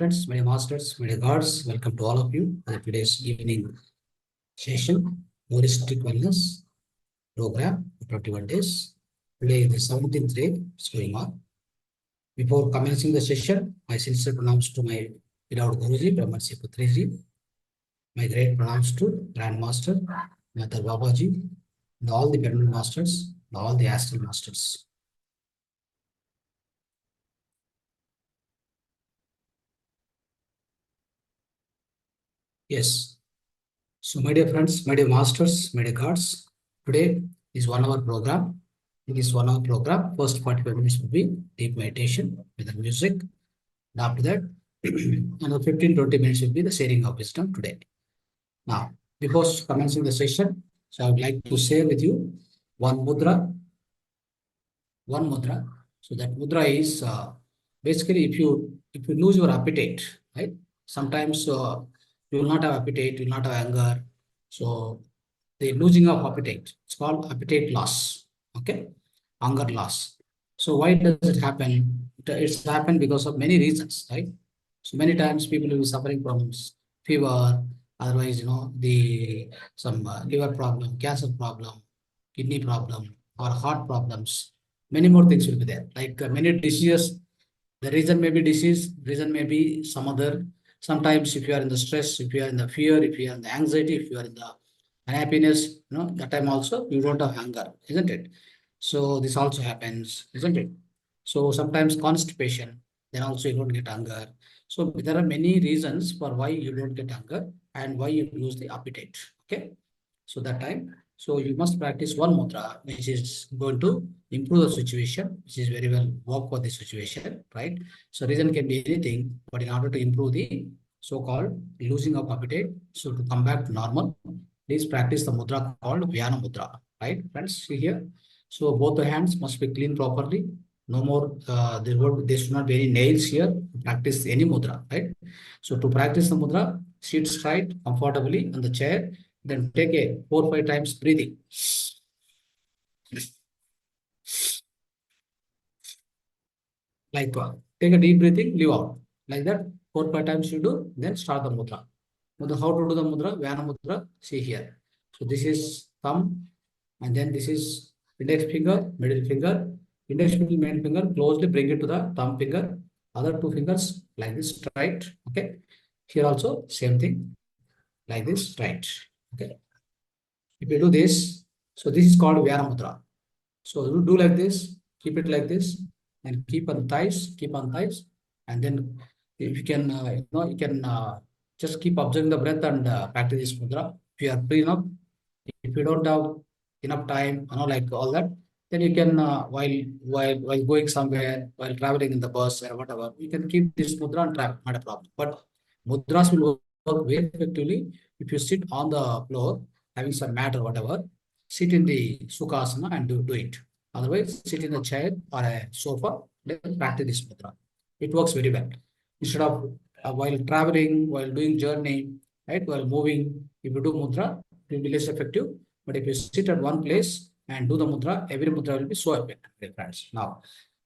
friends, my dear masters, my dear gods, welcome to all of you for today's evening session, Holistic Wellness Program, 21 days. Today, the 17th day is going on. Before commencing the session, my sincere pronouns to my beloved Guruji, Brahmansi Putriji, my great pronouns to Grandmaster, Mother Babaji, and all the Permanent Masters, and all the Astral Masters. Yes. So, my dear friends, my dear masters, my dear gods, today is 1 hour program. In this 1 hour program, first 45 minutes will be deep meditation with the music. And after that, another 15-20 minutes will be the sharing of wisdom today. Now, before commencing the session, so I would like to share with you one mudra. So that mudra is basically if you lose your appetite, right? Sometimes you will not have appetite, you will not have anger. So the losing of appetite, it's called appetite loss. Okay, hunger loss. So why does it happen? It's happened because of many reasons, right? So many times people will be suffering from fever, otherwise, the some liver problem, cancer problem, kidney problem, or heart problems. Many more things will be there. Like many diseases, the reason may be disease, reason may be some other. Sometimes if you are in the stress, if you are in the fear, if you are in the anxiety, if you are in the unhappiness, that time also you don't have hunger, isn't it? So this also happens, isn't it? So sometimes constipation, then also you don't get hunger. So there are many reasons for why you don't get hunger and why you lose the appetite. Okay. So that time, so you must practice one mudra, which is going to improve the situation, which is very well work for the situation, right? So reason can be anything, but in order to improve the so-called losing of appetite, so to come back to normal, please practice the mudra called Dhyana mudra, right? Friends, see here. So both the hands must be clean properly. No more, there should not be any nails here. Practice any mudra, right? So to practice the mudra, sit straight, comfortably on the chair, then take a 4-5 times breathing. Like take a deep breathing, leave out. Like that, 4-5 times you do, then start the mudra. How to do the mudra? Dhyana mudra, see here. So this is thumb, and then this is index finger, middle finger, index finger, middle finger, closely bring it to the thumb finger, other 2 fingers like this, straight. Okay. Here also, same thing, like this, straight. Okay. If you do this, so this is called Dhyana mudra. So you do like this, keep it like this, and keep on thighs, and then if you can, you can just keep observing the breath and practice this mudra. If you are free enough, if you don't have enough time, like all that, then you can while going somewhere, while traveling in the bus or whatever, you can keep this mudra and travel, not a problem. But mudras will work very effectively if you sit on the floor, having some mat or whatever, sit in the sukhasana and do it. Otherwise, sit in a chair or a sofa, then practice this mudra. It works very well. Instead of while traveling, while doing journey, right, while moving, if you do mudra, it will be less effective. But if you sit at one place and do the mudra, every mudra will be so effective, friends. Now,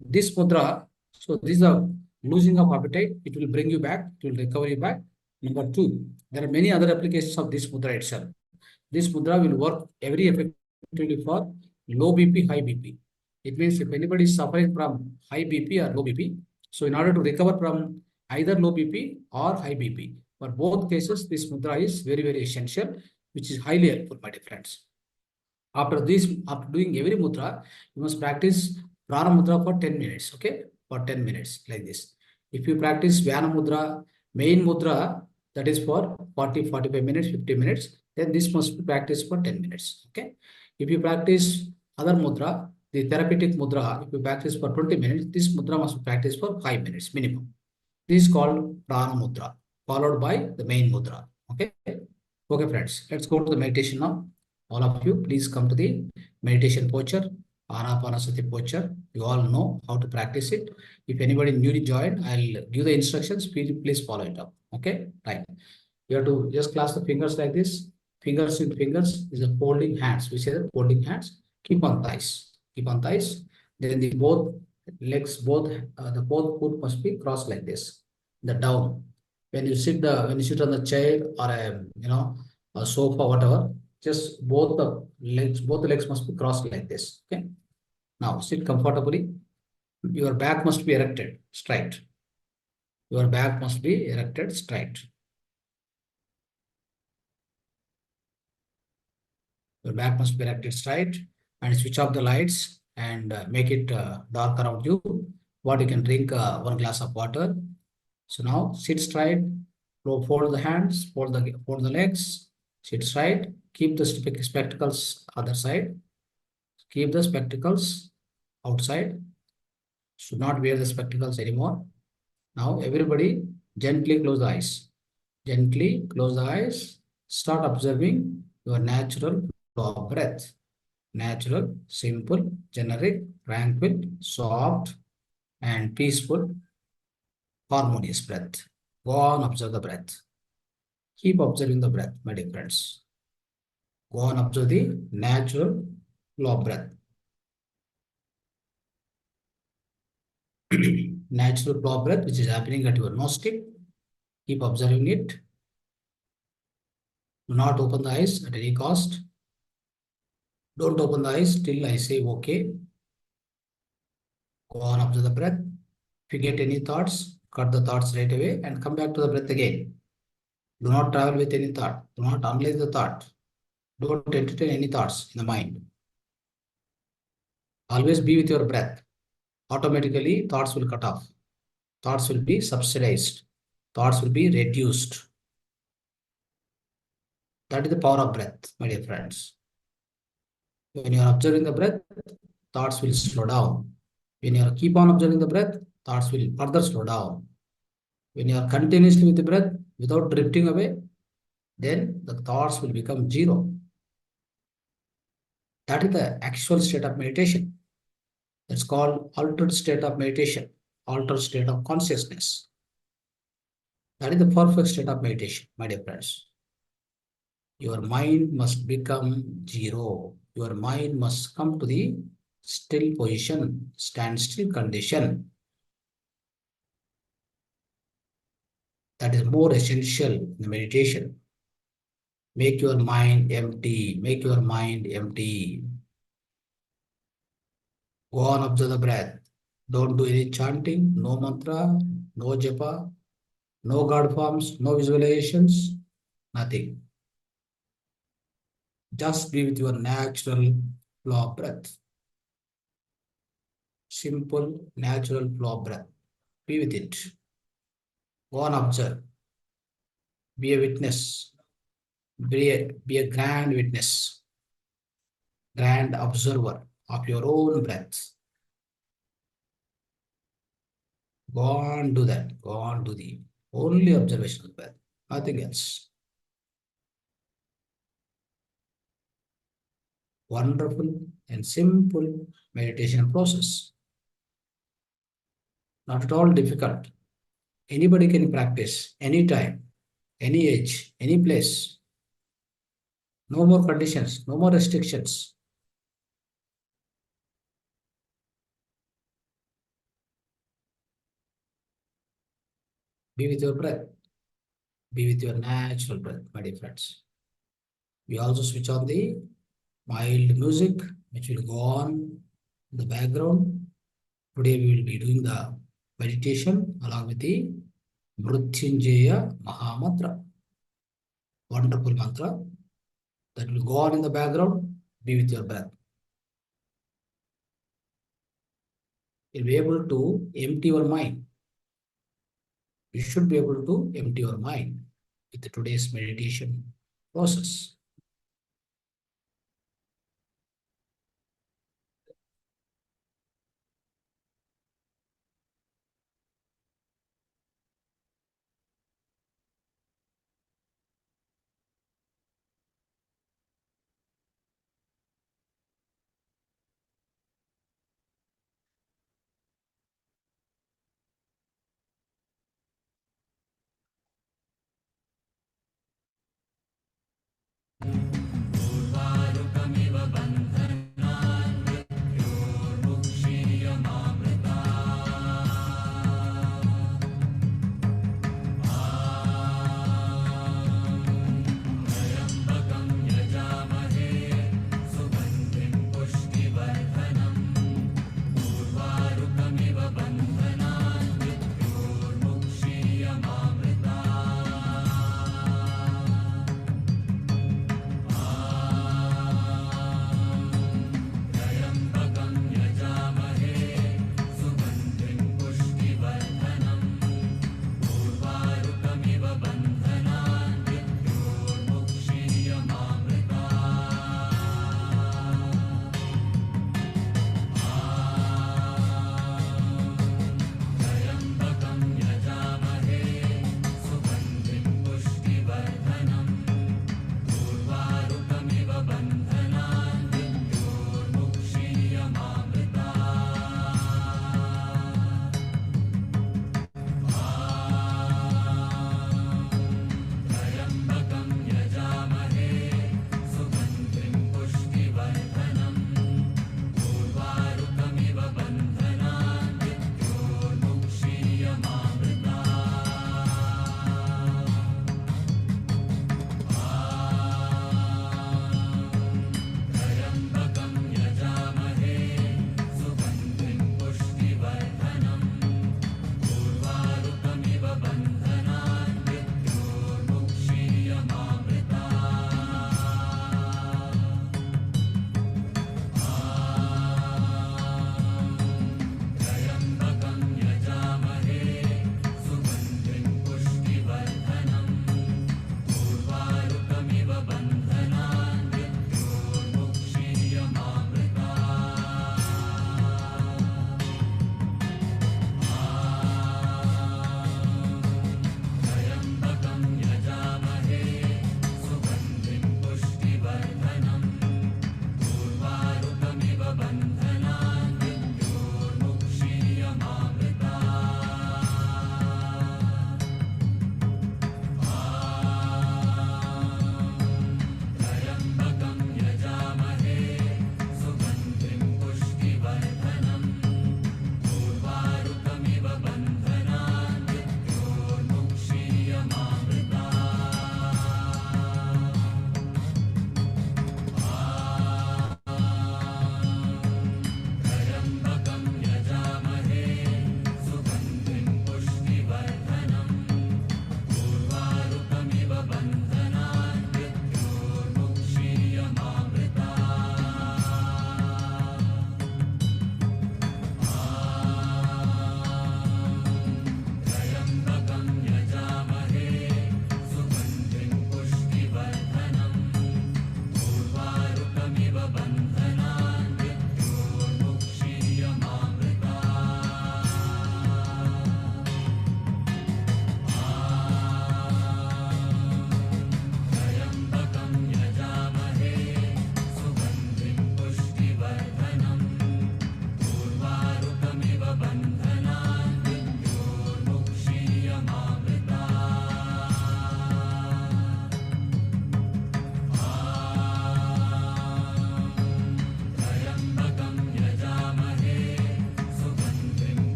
this mudra, so this is a losing of appetite. It will bring you back. It will recover you back. Number 2, there are many other applications of this mudra itself. This mudra will work very effectively for low BP, high BP. It means if anybody is suffering from high BP or low BP, so in order to recover from either low BP or high BP, for both cases, this mudra is very, very essential, which is highly helpful, my dear friends. After doing every mudra, you must practice prana mudra for 10 minutes, okay? For 10 minutes, like this. If you practice Dhyana mudra, main mudra, that is for 40, 45 minutes, 50 minutes, then this must be practiced for 10 minutes, okay? If you practice other mudra, the therapeutic mudra, if you practice for 20 minutes, this mudra must be practiced for 5 minutes minimum. This is called prana mudra, followed by the main mudra, okay? Okay, friends, let's go to the meditation now. All of you, please come to the meditation posture, Anapanasati posture. You all know how to practice it. If anybody newly joined, I'll give the instructions. Please follow it up. Okay, right. You have to just clasp the fingers like this. Fingers with fingers is the folding hands. We say that folding hands. Keep on thighs. Keep on thighs. Then the both legs, the both foot must be crossed like this. the down. When you sit on the chair or a sofa, whatever, just both the legs must be crossed like this. Okay. Now sit comfortably. Your back must be erected straight. Your back must be erected straight. Your back must be erected straight, and switch off the lights and make it dark around you. What you can drink one glass of water. So now sit straight, fold the hands, fold the legs, sit straight, keep the spectacles other side, keep the spectacles outside, should not wear the spectacles anymore. Now everybody gently close the eyes. Gently close the eyes, start observing your natural flow of breath. Natural, simple, generic, tranquil, soft, and peaceful, harmonious breath. Go on, observe the breath. Keep observing the breath, my dear friends. Go on, observe the natural flow of breath. Natural flow of breath, which is happening at your nostril. Keep observing it. Do not open the eyes at any cost. Don't open the eyes till I say okay. Go on, observe the breath. If you get any thoughts, cut the thoughts right away and come back to the breath again. Do not travel with any thought. Do not analyze the thought. Don't entertain any thoughts in the mind. Always be with your breath. Automatically, thoughts will cut off. Thoughts will be subsidized. Thoughts will be reduced. That is the power of breath, my dear friends. When you are observing the breath, thoughts will slow down. When you are keep on observing the breath, thoughts will further slow down. When you are continuously with the breath without drifting away, then the thoughts will become zero. That is the actual state of meditation. It's called altered state of meditation, altered state of consciousness. That is the perfect state of meditation, my dear friends. Your mind must become zero. Your mind must come to the still position, standstill condition. That is more essential in the meditation. Make your mind empty. Make your mind empty. Go on, observe the breath. Don't do any chanting, no mantra, no japa, no God forms, no visualizations, nothing. Just be with your natural flow of breath. Simple, natural flow of breath. Be with it. Go on, observe. Be a witness. Be a grand witness, grand observer of your own breath. Go on, do that. Go on, do the only observation of breath, nothing else. Wonderful and simple meditation process. Not at all difficult. Anybody can practice anytime, any age, any place. No more conditions, no more restrictions. Be with your breath. Be with your natural breath, my dear friends. We also switch on the mild music, which will go on in the background. Today we will be doing the meditation along with the Mrutyunjaya Mahamantra. Wonderful mantra that will go on in the background. Be with your breath. You'll be able to empty your mind. You should be able to empty your mind with today's meditation process.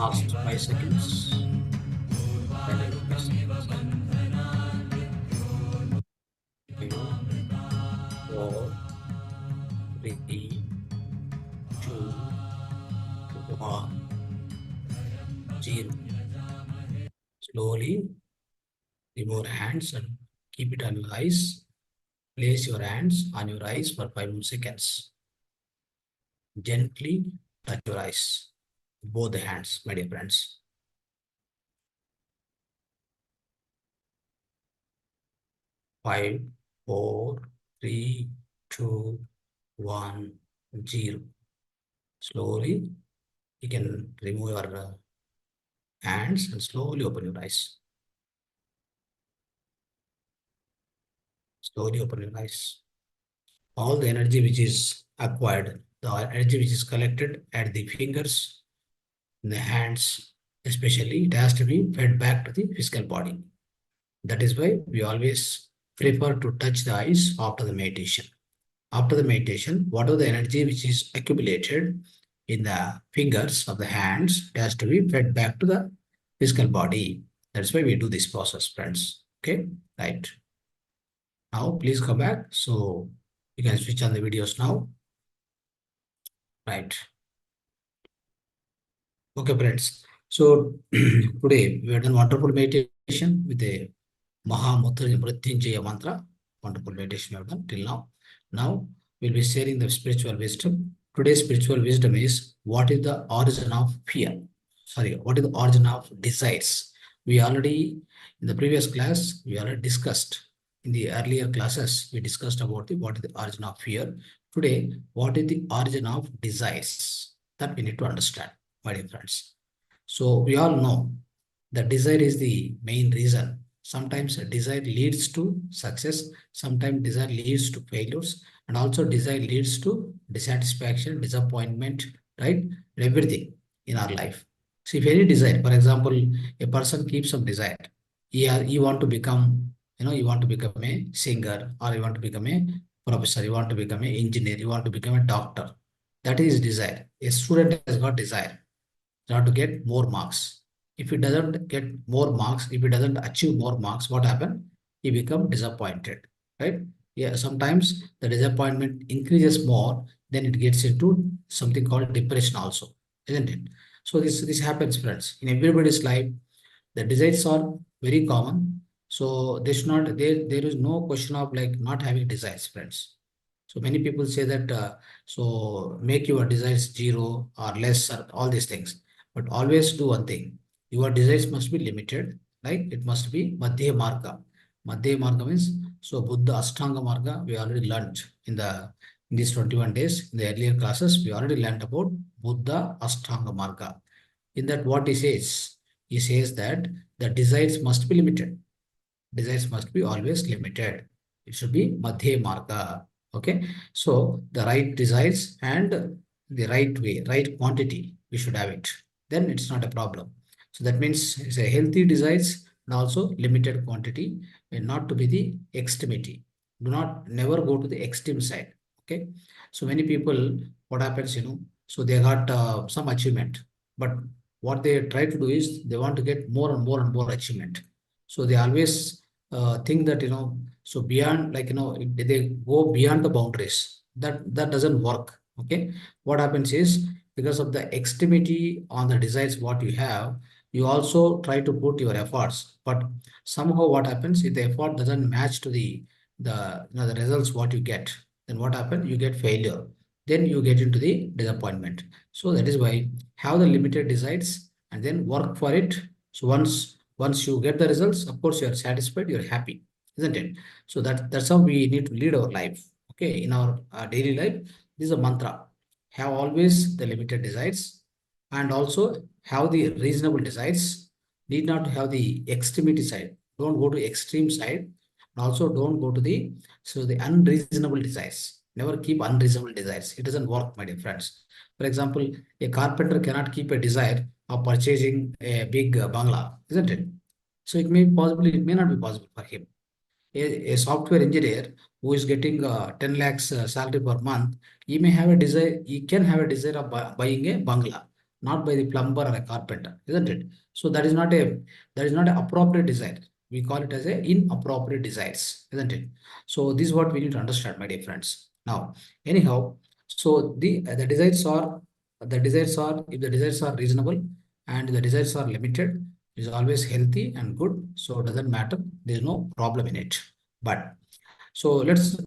last 5 seconds. Then 5 seconds. 5, 4, 3, 2, 1, 0. Slowly remove your hands and keep it on your eyes. Place your hands on your eyes for 5 more seconds. Gently touch your eyes. Both the hands, my dear friends. 5, 4, 3, 2, 1, 0. Slowly, you can remove your hands and slowly open your eyes. Slowly open your eyes. All the energy which is acquired, the energy which is collected at the fingers, in the hands, especially, it has to be fed back to the physical body. That is why we always prefer to touch the eyes after the meditation. After the meditation, whatever the energy which is accumulated in the fingers of the hands, it has to be fed back to the physical body. That's why we do this process, friends. Okay, right. Now, please come back. So you can switch on the videos now. Right. Okay, friends. So today we have done wonderful meditation with the Mahavatar mantra. Wonderful meditation we have done till now. Now we'll be sharing the spiritual wisdom. Today's spiritual wisdom is what is the origin of fear? Sorry, what is the origin of desires? We already, in the previous class, we already discussed. In the earlier classes, we discussed about what is the origin of fear. Today, what is the origin of desires? That we need to understand, my dear friends. So we all know that desire is the main reason. Sometimes a desire leads to success, sometimes desire leads to failures, and also desire leads to dissatisfaction, disappointment, right? Everything in our life. So if any desire, for example, a person keeps some desire. You want to become, you want to become a singer, or you want to become a professor, you want to become an engineer, you want to become a doctor. That is desire. A student has got desire to get more marks. If he doesn't get more marks, if he doesn't achieve more marks, what happens? He become disappointed, right? Yeah, sometimes the disappointment increases more, then it gets into something called depression also, isn't it? So this happens, friends. In everybody's life, the desires are very common. So there is no question of like not having desires, friends. So many people say that so make your desires zero or less or all these things. But always do one thing. Your desires must be limited, right? It must be Madhya Marga. Madhya Marga means so Buddha Ashtanga Marga we already learned in these 21 days. In the earlier classes, we already learned about Buddha Ashtanga Marga. In that, what he says that the desires must be limited. Desires must be always limited. It should be Madhya Marga. Okay. So the right desires and the right way, right quantity, we should have it. Then it's not a problem. So that means it's a healthy desires and also limited quantity and not to be the extremity. Do not never go to the extreme side. Okay. So many people, what happens, so they got some achievement, but what they try to do is they want to get more and more and more achievement. So they always think that so beyond like they go beyond the boundaries. That doesn't work. Okay, what happens is because of the extremity on the desires what you have, you also try to put your efforts, but somehow what happens if the effort doesn't match to the results what you get, then what happens? You get failure, then you get into the disappointment. So that is why have the limited desires and then work for it. So once you get the results, of course, you are satisfied, you're happy, isn't it? So that's how we need to lead our life. Okay, in our daily life, this is a mantra. Have always the limited desires and also have the reasonable desires. Need not have the extremity side. Don't go to extreme side. And also don't go to the unreasonable desires. Never keep unreasonable desires. It doesn't work, my dear friends. For example, a carpenter cannot keep a desire of purchasing a big bungalow, isn't it? So it may not be possible for him. A software engineer who is getting 10 lakhs salary per month, he can have a desire of buying a bungalow. not by the plumber or a carpenter, isn't it? So that is not an appropriate desire. We call it as a inappropriate desires, isn't it? So this is what we need to understand, my dear friends. Now, anyhow, so the desires are if the desires are reasonable and the desires are limited, it is always healthy and good. So it doesn't matter. There is no problem in it. But so let's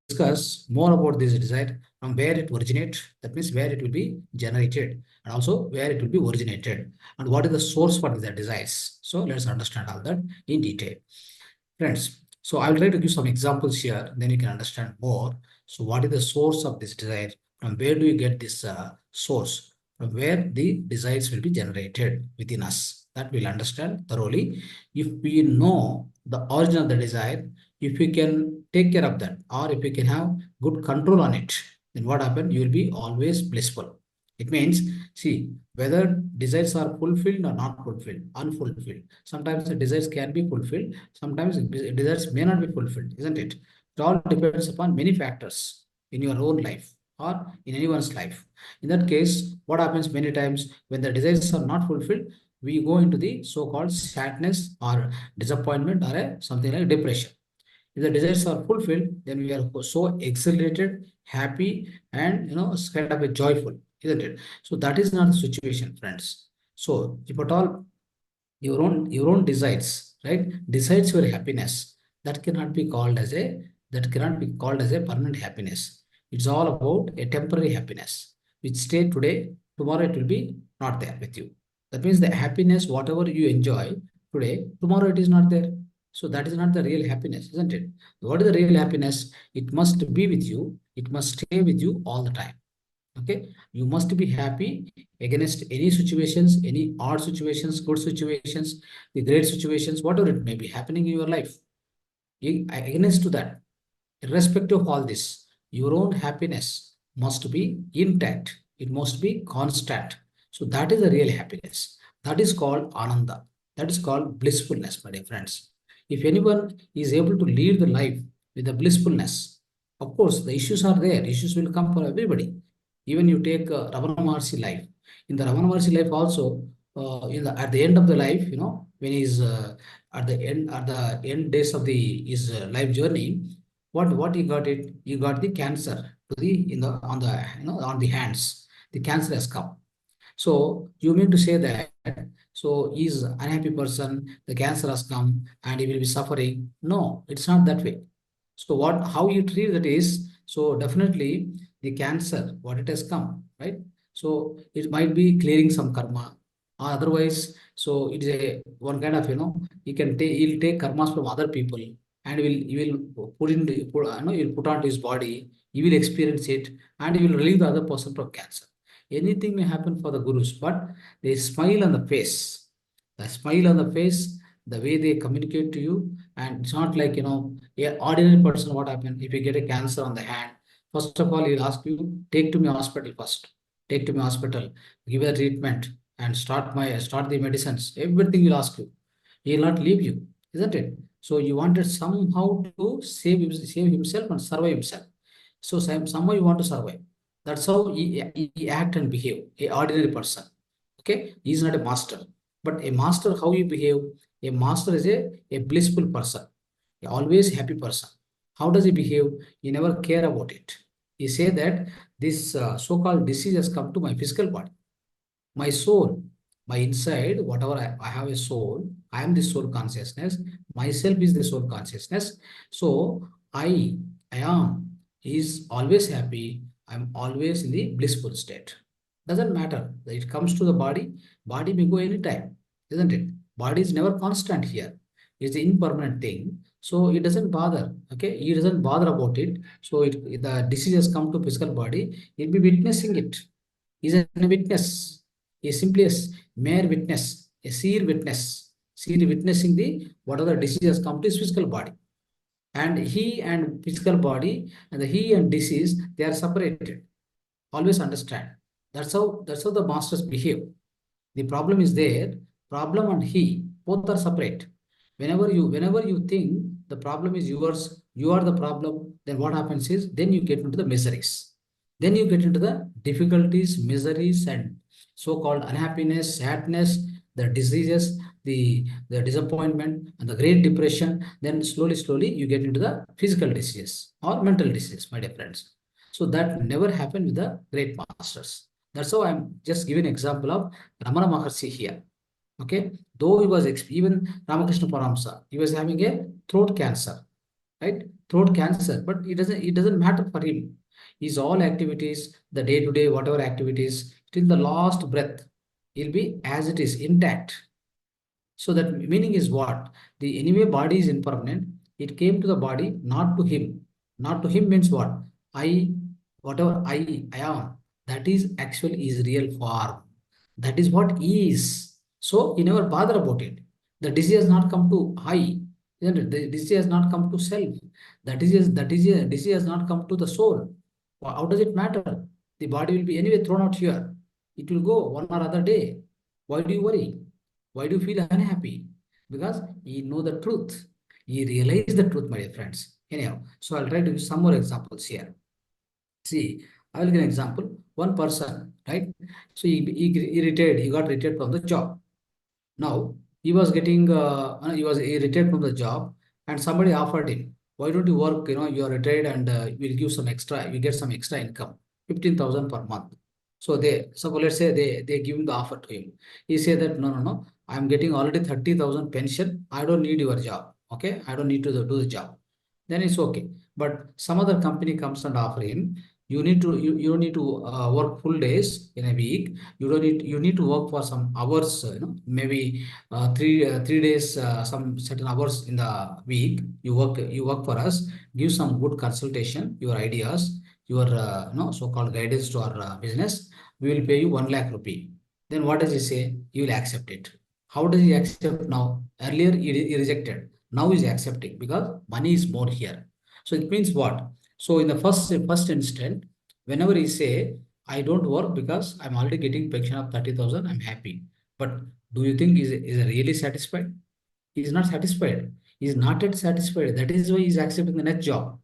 discuss more about this desire from where it originates. That means where it will be generated and also where it will be originated and what is the source for the desires. So let's understand all that in detail. Friends, so I will try to give some examples here, then you can understand more. So what is the source of this desire? From where do you get this source? From where the desires will be generated within us. That we'll understand thoroughly. If we know the origin of the desire, if we can take care of that, or if we can have good control on it, then what happens? You will be always blissful. It means, see, whether desires are fulfilled or not fulfilled, unfulfilled. Sometimes the desires can be fulfilled, sometimes desires may not be fulfilled, isn't it? It all depends upon many factors in your own life or in anyone's life. In that case, what happens many times when the desires are not fulfilled, we go into the so-called sadness or disappointment or something like depression. If the desires are fulfilled, then we are so exhilarated, happy, and it's kind of a joyful, isn't it? So that is not the situation, friends. So if at all your own desires, right, decides your happiness, that cannot be called as a permanent happiness. It's all about a temporary happiness, which stay today, tomorrow it will be not there with you. That means the happiness, whatever you enjoy today, tomorrow it is not there. So that is not the real happiness, isn't it? What is the real happiness? It must be with you. It must stay with you all the time. Okay, you must be happy against any situations, any odd situations, good situations, the great situations, whatever it may be happening in your life. Against to that, irrespective of all this, your own happiness must be intact. It must be constant. So that is the real happiness. That is called ananda. That is called blissfulness, my dear friends. If anyone is able to lead the life with the blissfulness, of course, the issues are there. Issues will come for everybody. Even you take Ravana Maharshi life. In the Ravana Maharshi life also, at the end of the life, when he's at the end days of his life journey, what he got it? He got the cancer to the in the on the hands. The cancer has come. So you mean to say that so he's an unhappy person, the cancer has come and he will be suffering? No, it's not that way. So how you treat that is, so definitely the cancer, what it has come, right? So it might be clearing some karma, or otherwise, so it is a one kind of, he'll take karmas from other people and he will he'll put onto his body, he will experience it, and he will relieve the other person from cancer. Anything may happen for the gurus, but they smile on the face. The smile on the face, the way they communicate to you, and it's not like, a ordinary person, what happened if you get a cancer on the hand? First of all, he'll ask you, take to me hospital first. Take to me hospital, give a treatment, and start the medicines. Everything will ask you. He will not leave you, isn't it? So you wanted somehow to save himself and survive himself. So somehow you want to survive. That's how he act and behave, a ordinary person. Okay, he is not a master. But a master, how you behave, a master is a blissful person, a always happy person. How does he behave? He never care about it. He say that this so-called disease has come to my physical body. My soul, my inside, whatever I have a soul, I am the soul consciousness, myself is the soul consciousness. So I am, is always happy, I'm always in the blissful state. Doesn't matter. It comes to the body may go anytime, isn't it? Body is never constant here. It's the impermanent thing. So it doesn't bother. Okay, he doesn't bother about it. So the disease has come to physical body, he'll be witnessing it. He's a witness. Is simply a mere witness, a seer witness, seer witnessing the whatever disease has come to his physical body. And he and physical body and the he and disease, they are separated. Always understand. That's how the masters behave. The problem is there, problem and he, both are separate. Whenever you think the problem is yours, you are the problem, then what happens is then you get into the miseries. Then you get into the difficulties, miseries, and so-called unhappiness, sadness, the diseases, the disappointment, and the great depression. Then slowly, you get into the physical disease or mental disease, my dear friends. So that never happened with the great masters. That's how I'm just giving an example of Ramana Maharshi here. Okay, though he was even Ramakrishna Paramsa, he was having a throat cancer, right? Throat cancer, but it doesn't matter for him. His all activities, the day-to-day, whatever activities, till the last breath, he'll be as it is intact. So that meaning is what? The anyway body is impermanent. It came to the body, not to him. Not to him means what? I, whatever I am, that is actually his real form. That is what is. So he never bother about it. The disease has not come to I, isn't it? The disease has not come to self. Disease has not come to the soul. How does it matter? The body will be anyway thrown out here. It will go one or other day. Why do you worry? Why do you feel unhappy? Because you know the truth. You realize the truth, my dear friends. Anyhow, so I'll try to use some more examples here. See, I will give an example. One person, right? So he retired, he got retired from the job. Now he retired from the job, and somebody offered him, why don't you work? You are retired, and we'll give some extra. You get some extra income, 15,000 per month. So let's say they give him the offer to him. He said that no, I'm getting already 30,000 pension. I don't need your job. Okay, I don't need to do the job. Then it's okay. But some other company comes and offer him, you don't need to work full days in a week. You need to work for some hours, maybe 3 days, some certain hours in the week. You work for us, give some good consultation, your ideas, your so-called guidance to our business. We will pay you 1 lakh rupee. Then what does he say? You will accept it. How does he accept now? Earlier he rejected. Now he's accepting because money is more here. So it means what? So in the first instant, whenever he say, I don't work because I'm already getting pension of 30,000, I'm happy. But do you think is really satisfied? He is not satisfied. He is not yet satisfied. That is why he is accepting the next job.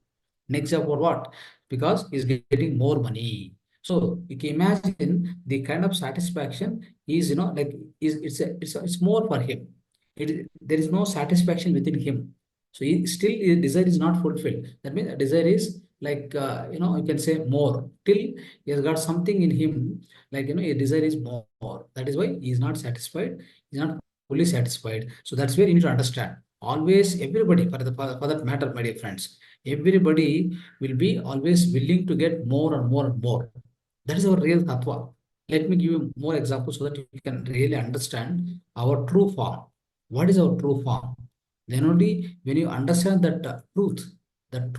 Next job for what? Because he is getting more money. So you can imagine the kind of satisfaction is, like is it's more for him. There is no satisfaction within him. So his desire is not fulfilled. That means the desire is like you can say more. Till he has got something in him, like his desire is more. That is why he is not satisfied. He is not fully satisfied. So that's where you need to understand. Always, everybody, for that matter, my dear friends, everybody will be always willing to get more and more and more. That is our real tattva. Let me give you more examples so that you can really understand our true form. What is our true form? Then only when you understand that truth and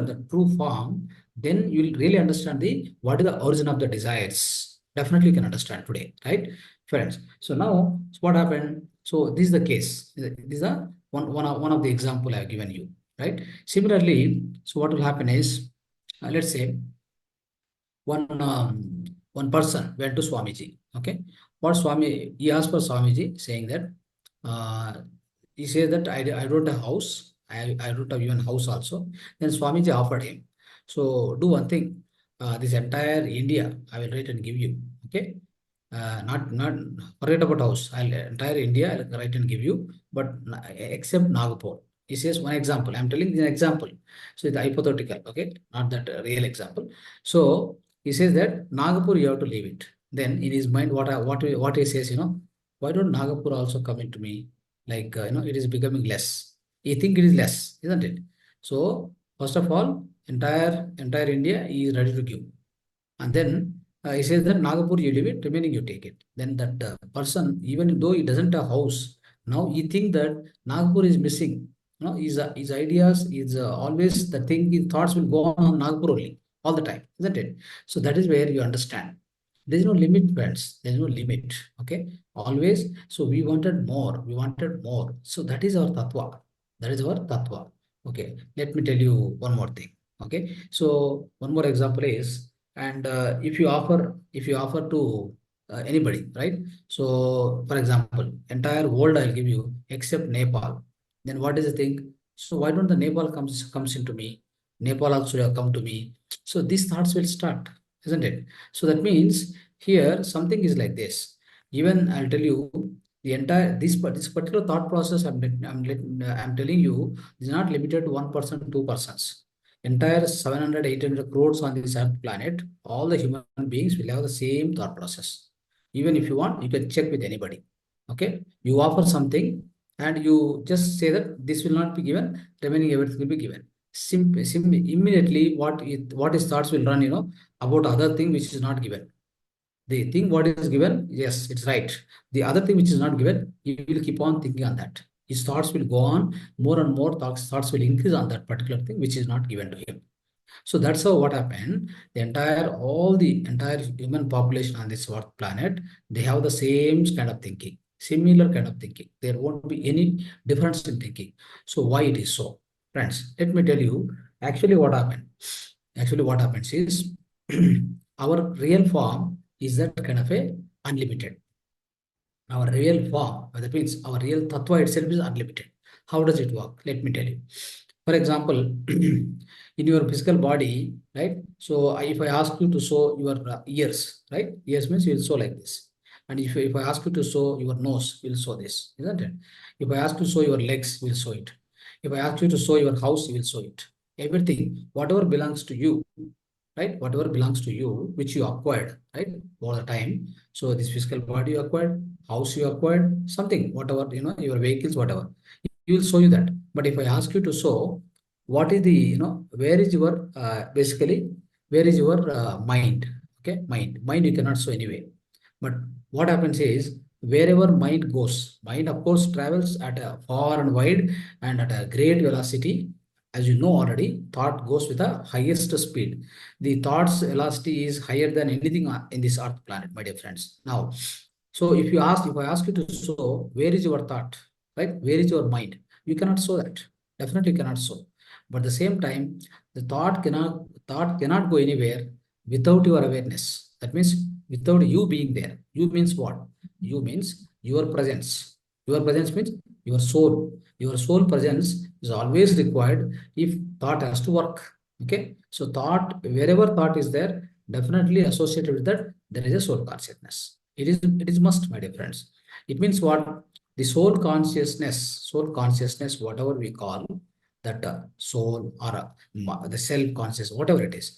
the true form, then you will really understand the what is the origin of the desires. Definitely you can understand today, right, friends? So now, so what happened? So this is the case. These are one of the example I have given you, right? Similarly, so what will happen is, let's say one person went to Swamiji. Okay, what Swami he asked for Swamiji, saying that uh, he said that I wrote a house. I wrote a even house also. Then Swamiji offered him. So do one thing. This entire India I will write and give you. Okay. Not forget about house. Entire India I'll write and give you, but except Nagpur. He says one example. I'm telling you an example. So it's hypothetical. Okay, not that real example. So he says that Nagpur you have to leave it. Then in his mind, what he says, why don't Nagpur also come into me? Like it is becoming less. He think it is less, isn't it? So first of all, entire India he is ready to give, and then he says that Nagpur you leave it, remaining you take it. Then that person, even though he doesn't have house, now he think that Nagpur is missing. His ideas is always the thing. His thoughts will go on Nagpur only all the time, isn't it? So that is where you understand. There is no limit, friends. There is no limit. Okay, always. So we wanted more. We wanted more. So that is our tattva. That is our tattva. Okay. Let me tell you one more thing. Okay. So one more example is, and if you offer to anybody, right? So for example, entire world I'll give you except Nepal. Then what is the thing? So why don't the Nepal comes into me? Nepal also will come to me. So these thoughts will start, isn't it? So that means here something is like this. Even I'll tell you the entire this particular thought process I'm telling you is not limited to one person, two persons. Entire 700, 800 crores on this earth planet, all the human beings will have the same thought process. Even if you want, you can check with anybody. Okay, you offer something and you just say that this will not be given, remaining everything will be given. Immediately what his thoughts will run, about other thing which is not given. The thing what is given, yes, it's right. The other thing which is not given, he will keep on thinking on that. His thoughts will go on, more and more thoughts will increase on that particular thing which is not given to him. So that's how what happened. All the entire human population on this earth planet, they have the same kind of thinking, similar kind of thinking. There won't be any difference in thinking. So why it is so? Friends, let me tell you, actually what happened. Actually what happens is our real form is that kind of a unlimited. Our real form, that means our real tattva itself is unlimited. How does it work? Let me tell you. For example, in your physical body, right? So if I ask you to show your ears, right? Ears means you will show like this. And if I ask you to show your nose, you will show this, isn't it? If I ask you to show your legs, you will show it. If I ask you to show your house, you will show it. Everything, whatever belongs to you, right? Whatever belongs to you, which you acquired, right? All the time. So this physical body you acquired, house you acquired, something, whatever, your vehicles, whatever. You will show you that. But if I ask you to show, what is the, where is your, basically, where is your mind? Okay, mind you cannot show anyway. But what happens is, wherever mind goes, mind of course travels at a far and wide and at a great velocity. As you know already, thought goes with the highest speed. The thought's velocity is higher than anything in this earth planet, my dear friends. Now, so if I ask you to show where is your thought, right? Where is your mind? You cannot show that. Definitely cannot show. But at the same time, the thought cannot go anywhere without your awareness. That means without you being there. You means what? You means your presence. Your presence means your soul. Your soul presence is always required if thought has to work. Okay. So wherever thought is there, definitely associated with that, there is a soul consciousness. It is must, my dear friends. It means what? The soul consciousness, whatever we call that soul or the self conscious, whatever it is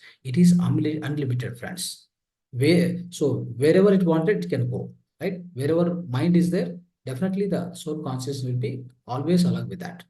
unlimited, friends. Wherever it wanted, it can go, right? Wherever mind is there, definitely the soul conscious will be always along with that.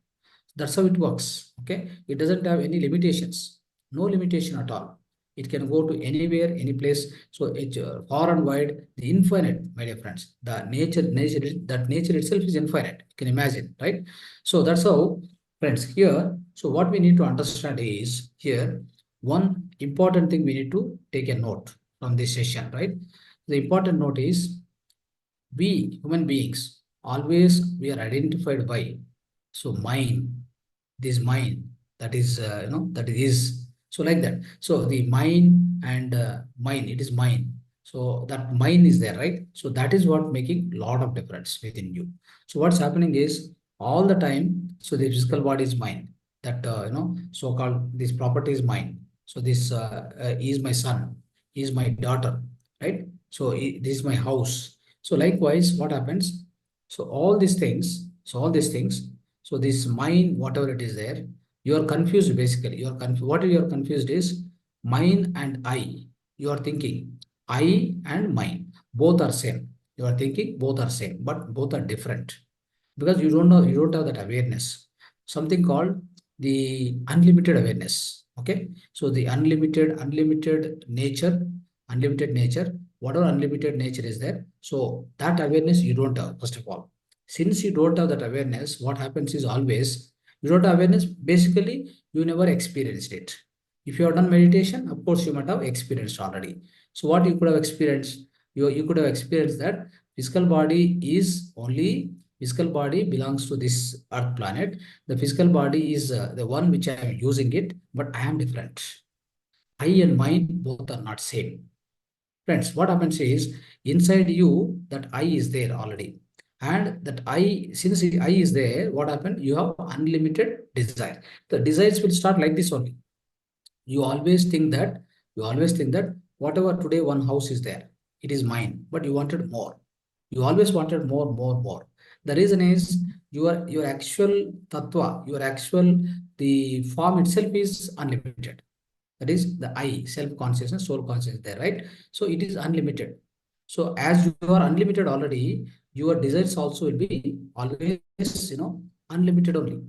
That's how it works. Okay, it doesn't have any limitations, no limitation at all. It can go to anywhere, any place. So it's far and wide, the infinite, my dear friends. The nature itself is infinite. You can imagine, right? So that's how, friends. Here, so what we need to understand is here one important thing we need to take a note from this session, right? The important note is we human beings always we are identified by so mind, this mind that is that is so like that. So the mind and mind, it is mind. So that mind is there, right? So that is what making lot of difference within you. So what's happening is all the time, so the physical body is mind, that so called this property is mind. So this is my son, is my daughter, right? So this is my house. So likewise what happens, so all these things, so this mind, whatever it is there, you are confused basically. You are confused. What you are confused is mind and I. You are thinking I and mind. Both are same. You are thinking both are same, but both are different because you don't know, you don't have that awareness. Something called the unlimited awareness. Okay. So the unlimited nature, whatever unlimited nature is there. So that awareness you don't have, first of all. Since you don't have that awareness, what happens is always you don't have awareness, basically you never experienced it. If you have done meditation, of course you might have experienced already. So what you could have experienced, you could have experienced that physical body is only, physical body belongs to this earth planet. The physical body is the one which I am using it, but I am different. I and mind both are not same. Friends, what happens is inside you that I is there already. And that I, since I is there, what happened? You have unlimited desire. The desires will start like this only. You always think that, you always think that whatever today one house is there, it is mine, but you wanted more. You always wanted more, more, more. The reason is your actual tattva, your actual the form itself is unlimited. That is the I, self-consciousness, soul consciousness there, right? So it is unlimited. So as you are unlimited already, your desires also will be always, unlimited only.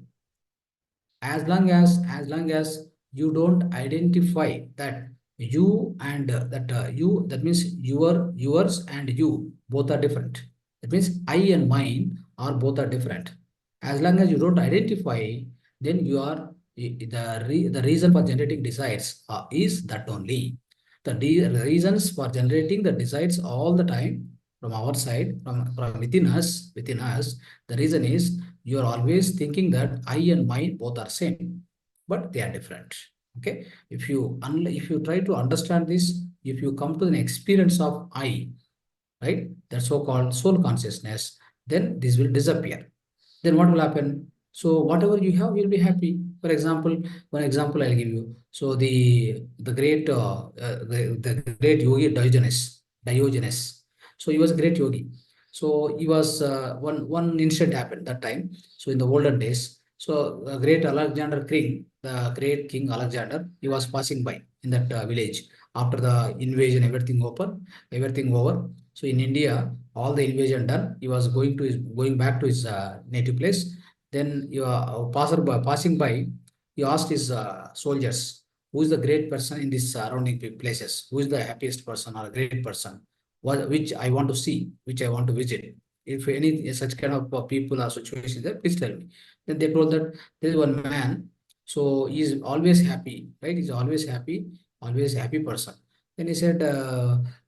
As long as you don't identify that you and you, that means yours and you both are different. That means I and mine are both are different. As long as you don't identify, then you are the reason for generating desires is that only. The reasons for generating the desires all the time from our side, from within us, the reason is you are always thinking that I and mine both are same, but they are different. Okay, if you try to understand this, if you come to an experience of I, right, that so-called soul consciousness, then this will disappear. Then what will happen? So whatever you have, you'll be happy. For example, one example I'll give you. So the great yogi Diogenes. So he was a great yogi. So he was one incident happened that time. So in the olden days, so great Alexander King, the great King Alexander, he was passing by in that village after the invasion, everything over. So in India, all the invasion done, he was going back to his native place. Then passing by, he asked his soldiers, who is the great person in these surrounding places? Who is the happiest person or a great person? Which I want to see, which I want to visit. If any such kind of people or situations there, please tell me. Then they told that there is one man, so he is always happy, right? He's always happy person. Then he said,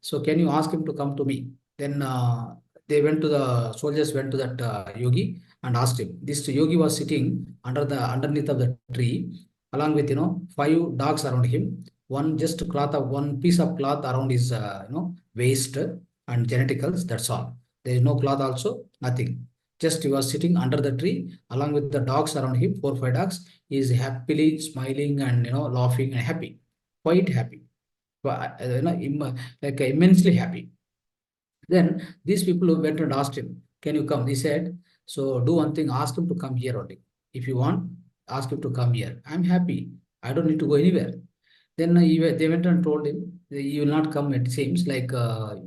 so can you ask him to come to me? Then the soldiers went to that yogi and asked him. This yogi was sitting underneath of the tree, along with five dogs around him. One piece of cloth around his waist and genitals. That's all. There is no cloth also, nothing. Just he was sitting under the tree along with the dogs around him, 4 5 dogs. He is happily smiling and laughing and happy, quite happy, like immensely happy. Then these people who went and asked him, can you come? He said, so do one thing, ask him to come here only. If you want, ask him to come here. I'm happy. I don't need to go anywhere. Then they went and told him, you will not come, it seems like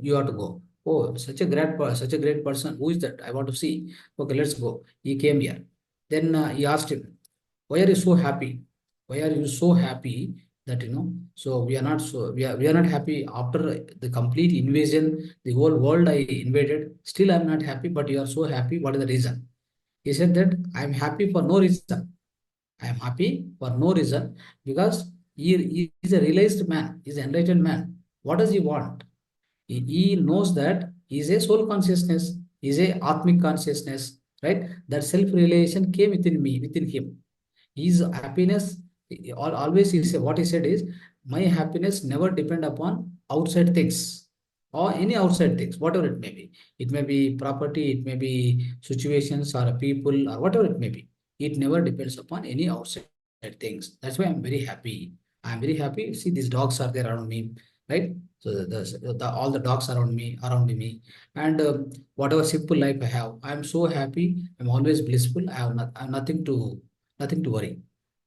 you have to go. Oh, such a great person. Who is that? I want to see. Okay, let's go. He came here. Then he asked him, why are you so happy? Why are you so happy that so we are not happy after the complete invasion, the whole world I invaded. Still, I'm not happy, but you are so happy. What is the reason? He said that I'm happy for no reason. I am happy for no reason because he is a realized man, he is an enlightened man. What does he want? He knows that he is a soul consciousness, he is a atmic consciousness, right? That self-realization came within him. His happiness, always he said, what he said is, my happiness never depend upon outside things or any outside things, whatever it may be. It may be property, it may be situations or people or whatever it may be. It never depends upon any outside things. That's why I'm very happy. I'm very happy. See, these dogs are there around me, right? So all the dogs around me, and whatever simple life I have, I'm so happy. I'm always blissful. I have nothing to worry.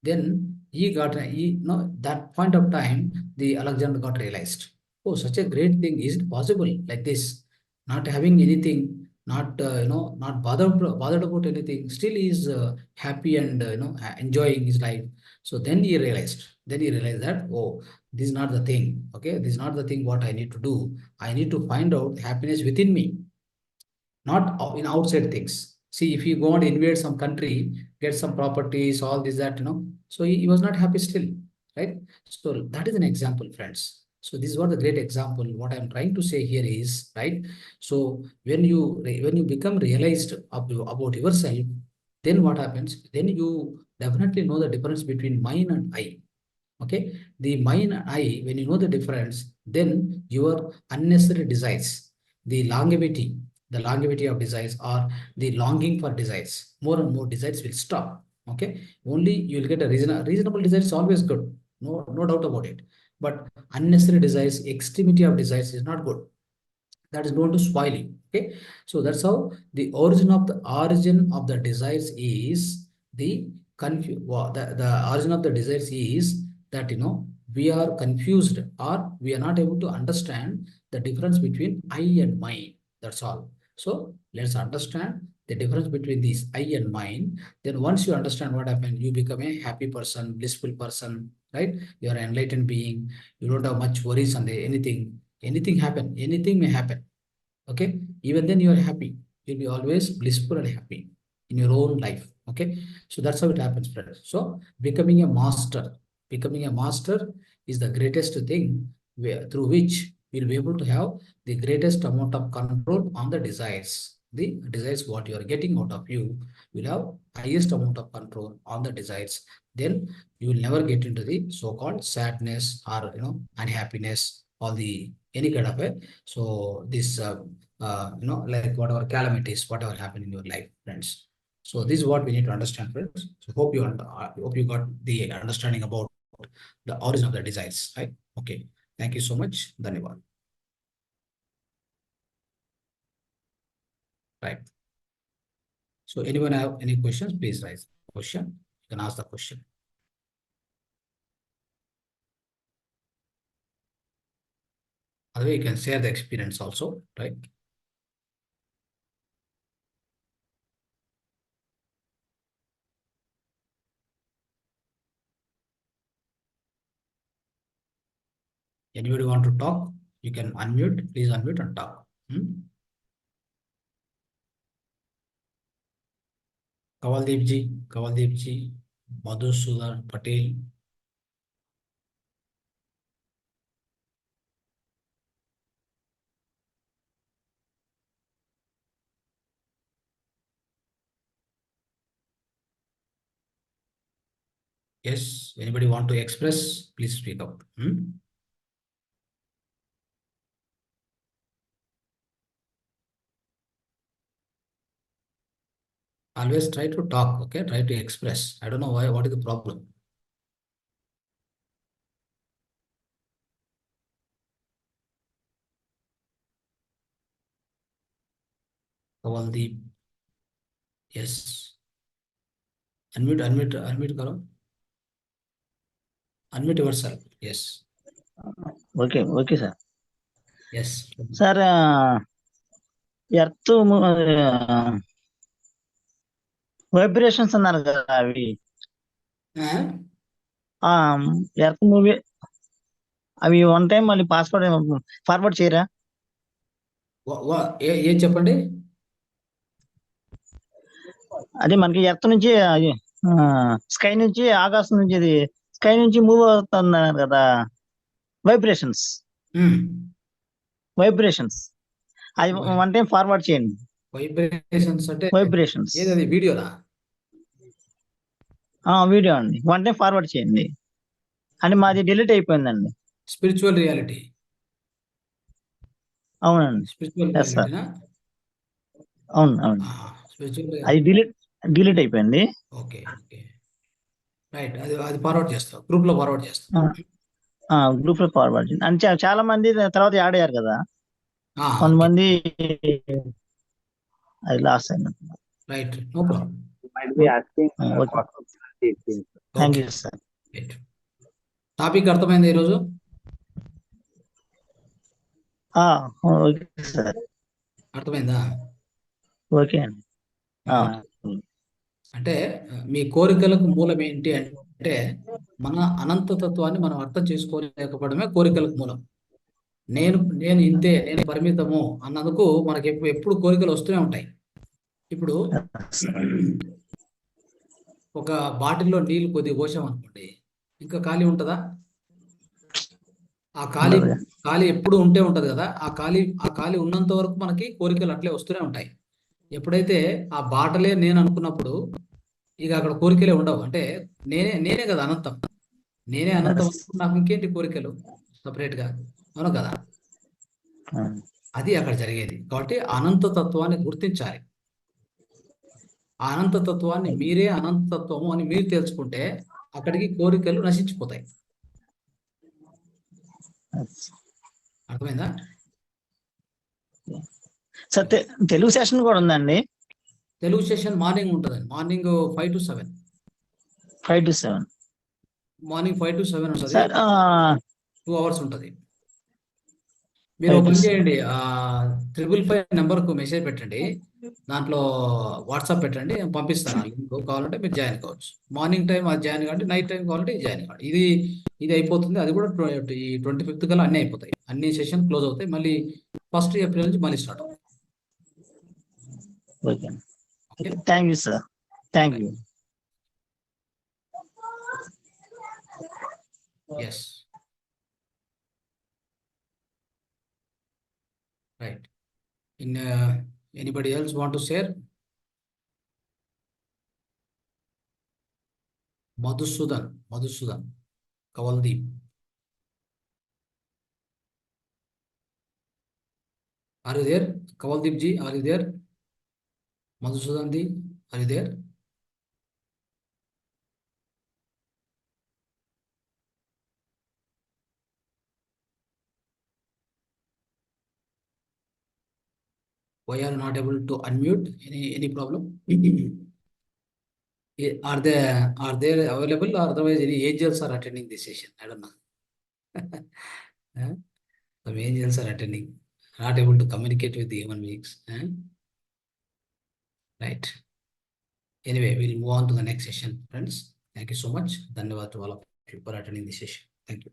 Then that point of time, the Alexander got realized. Oh, such a great thing. Is it possible like this? Not having anything, not bothered about anything. Still, he is happy and enjoying his life. So then he realized. That, oh, this is not the thing. Okay, this is not the thing. What I need to do. I need to find out happiness within me, not in outside things. See, if you go and invade some country, get some properties, all this, that, so he was not happy still, right? So that is an example, friends. So this is what the great example. What I'm trying to say here is, right? So when you become realized about yourself, then what happens? Then you definitely know the difference between mine and I. Okay, the mine and I, when you know the difference, then your unnecessary desires, the longevity of desires or the longing for desires, more and more desires will stop. Okay, only you will get a reasonable desire is always good, no doubt about it. But unnecessary desires, extremity of desires is not good. That is going to spoil you. Okay, so that's how the origin of the desires is the the origin of the desires is that we are confused, or we are not able to understand the difference between I and mine. That's all. So let's understand the difference between these I and mine. Then once you understand what happened, you become a happy person, blissful person, right? You are an enlightened being. You don't have much worries on anything happen, anything may happen. Okay, even then you are happy. You'll be always blissful and happy in your own life. Okay, so that's how it happens, friends. So becoming a master is the greatest thing through which you'll be able to have the greatest amount of control on the desires. The desires what you are getting out of you will have highest amount of control on the desires. Then you will never get into the so-called sadness or unhappiness or the any kind of a so this like whatever calamities, whatever happened in your life, friends. So this is what we need to understand, friends. So hope you got the understanding about the origin of the desires, right? Okay. Thank you so much. Dhanyavad. Right. So anyone have any questions, please raise the question. You can ask the question. Otherwise, you can share the experience also, right? Anybody want to talk? You can unmute. Please unmute and talk. Kavaldeep ji, Madhusudan Patel. Yes, anybody want to express? Please speak up. Always try to talk, okay? Try to express. I don't know why, what is the problem? Kavaldeep, yes. Unmute karo. Unmute yourself. Yes. Okay sir. Yes. Sir earth vibrations అన్నారు కదా అవి earth movie అవి one time మళ్ళీ password forward చేయరా? ఏం చెప్పండి. అదే మనకి ఎర్త్ నుంచి స్కై నుంచి ఆకాశం నుంచి అది స్కై నుంచి మూవ్ అవుతున్నారు కదా వైబ్రేషన్స్ అది వన్ టైం ఫార్వర్డ్ చేయండి. వైబ్రేషన్స్ అంటే వైబ్రేషన్స్ ఏదది వీడియోనా? వీడియో అండి, వన్ టైం ఫార్వర్డ్ చేయండి. అంటే మాది డిలీట్ అయిపోయిందండి. Spiritual reality. అవునండి. Spiritual yes sir. రియాలిటీనా? అవును. స్పిరిచువల్ అది డిలీట్ అయిపోయింది. ఓకే. రైట్. అది ఫార్వర్డ్ చేస్తాం, గ్రూప్ లో ఫార్వర్డ్ చేస్తాం. గ్రూప్ లో ఫార్వర్డ్ చేయండి. అంటే చాలా మంది తర్వాత యాడ్ అయ్యారు కదా, కొంతమంది అది లాస్ట్ అయింది. Right, no problem. Thank you sir. Topic అర్థమైంది ఈరోజు? Okay sir. అర్థమైందా? ఓకే అండి. అంటే మీ కోరికలకు మూలం ఏంటి అంటే మన అనంతతత్వాన్ని మనం అర్థం చేసుకోలేకపోవడమే కోరికలకు మూలం. నేను ఇంతే, నేను పరిమితము అన్నందుకు మనకి ఎప్పుడు కోరికలు వస్తూనే ఉంటాయి. ఇప్పుడు ఒక బాటిల్లో నీళ్లు కొద్దిగా పోసాం అనుకోండి, ఇంకా ఖాళీ ఉంటుందా? ఆ ఖాళీ ఎప్పుడు ఉంటది కదా. ఆ ఖాళీ ఉన్నంత వరకు మనకి కోరికలు అట్లే వస్తూనే ఉంటాయి. ఎప్పుడైతే ఆ బాటలే నేను అనుకున్నప్పుడు ఇక అక్కడ కోరికలే ఉండవు. అంటే నేనే కదా అనంతం. నేనే అనంతం అనుకున్న నాకు ఇంకేంటి కోరికలు సపరేట్ గా, అవును కదా? అది అక్కడ జరిగేది. కాబట్టి అనంతతత్వాన్ని గుర్తించాలి. ఆ అనంతతత్వాన్ని మీరే అనంతతత్వము అని మీరు తెలుసుకుంటే అక్కడికి కోరికలు నశించిపోతాయి. అర్థమైందా? సార్ తెలుగు సెషన్ కూడా ఉందండి? తెలుగు సెషన్ మార్నింగ్ ఉంటుందండి. Morning 5 to 7. 5 to 7. Morning 5 to 7 ఉంటుంది. సార్ 2 hours ఉంటుంది. మీరు ఒక పని చేయండి, 555 నెంబర్కు మెసేజ్ పెట్టండి, దాంట్లో వాట్సాప్ పెట్టండి, పంపిస్తాను. లింక్ కావాలంటే మీరు జాయిన్ కావచ్చు. మార్నింగ్ టైం అది జాయిన్ కావండి, నైట్ టైం కావాలంటే జాయిన్ కావండి. ఇది అయిపోతుంది. అది కూడా ఈ 25th కల్లా అన్నీ అయిపోతాయి. అన్ని సెషన్ క్లోజ్ అవుతాయి. మళ్ళీ 1st April నుంచి మళ్ళీ స్టార్ట్ అవుతాయి. Okay, thank you sir. Thank you. Yes, right. Anybody else want to share? Madhusudan, Kavaldeep. Are you there? Kavaldeep ji, are you there? Madhusudan ji, are you there? Why are you not able to unmute? Any problem? Are they available, or otherwise any angels are attending this session? I don't know. Some angels are attending, not able to communicate with the human beings. Right. Anyway, we'll move on to the next session, friends. Thank you so much. Dhanyavad to all of you for attending this session. Thank you.